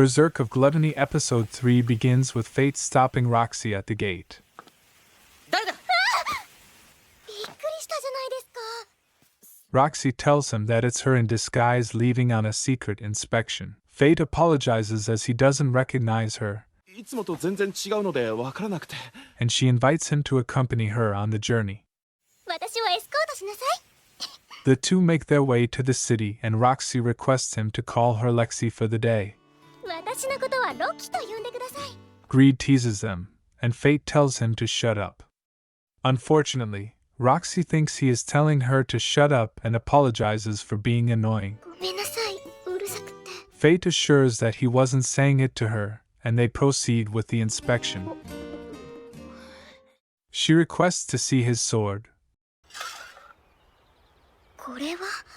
Berserk of Gluttony Episode 3 begins with Fate stopping Roxy at the gate. Roxy tells him that it's her in disguise leaving on a secret inspection. Fate apologizes as he doesn't recognize her, and she invites him to accompany her on the journey. The two make their way to the city and Roxy requests him to call her Lexi for the day. Greed teases them, and Fate tells him to shut up. Unfortunately, Roxy thinks he is telling her to shut up and apologizes for being annoying. Fate assures that he wasn't saying it to her, and they proceed with the inspection. She requests to see his sword,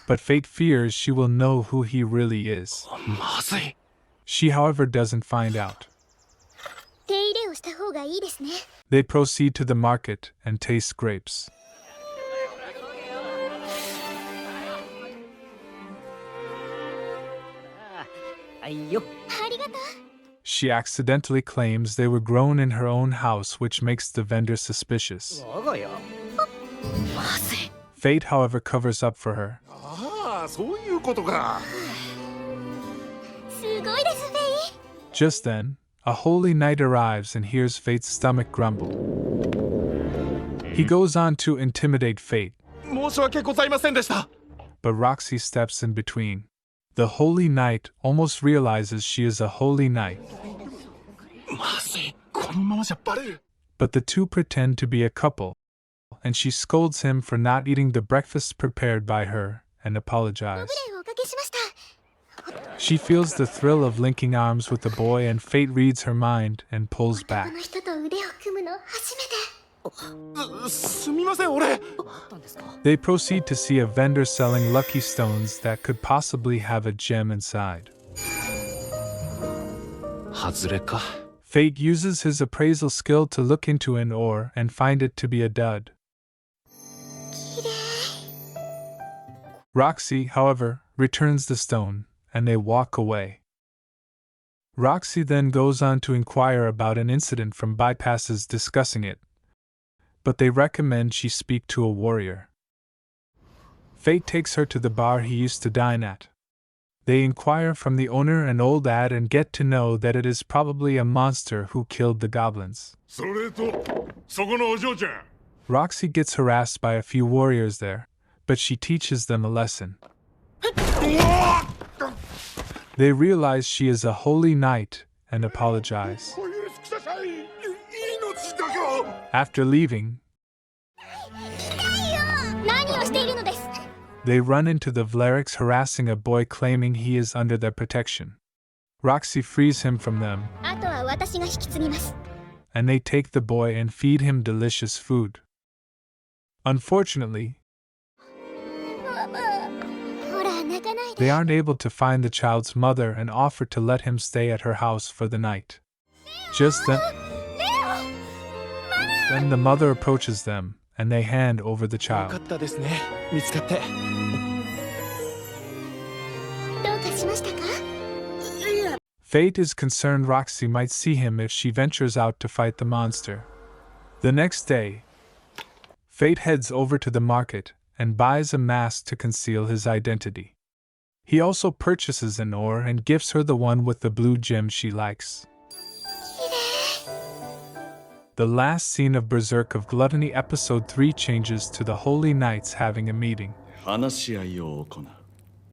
but Fate fears she will know who he really is. She, however, doesn't find out. They proceed to the market and taste grapes. She accidentally claims they were grown in her own house, which makes the vendor suspicious. Fate, however, covers up for her. Just then, a holy knight arrives and hears Fate's stomach grumble. He goes on to intimidate Fate, but Roxy steps in between. The holy knight almost realizes she is a holy knight, but the two pretend to be a couple, and she scolds him for not eating the breakfast prepared by her and apologizes. She feels the thrill of linking arms with the boy, and Fate reads her mind and pulls back. They proceed to see a vendor selling lucky stones that could possibly have a gem inside. Fate uses his appraisal skill to look into an ore and find it to be a dud. Roxy, however, returns the stone, and they walk away. Roxy then goes on to inquire about an incident from bypasses discussing it, but they recommend she speak to a warrior. Fate takes her to the bar he used to dine at. They inquire from the owner an old ad and get to know that it is probably a monster who killed the goblins. Roxy gets harassed by a few warriors there, but she teaches them a lesson. They realize she is a holy knight and apologize. After leaving, they run into the Vlericks harassing a boy claiming he is under their protection. Roxy frees him from them, and they take the boy and feed him delicious food. Unfortunately, they aren't able to find the child's mother and offer to let him stay at her house for the night. Just then the mother approaches them, and they hand over the child. Fate is concerned Roxy might see him if she ventures out to fight the monster. The next day, Fate heads over to the market and buys a mask to conceal his identity. He also purchases an ore and gives her the one with the blue gem she likes. The last scene of Berserk of Gluttony Episode 3 changes to the Holy Knights having a meeting.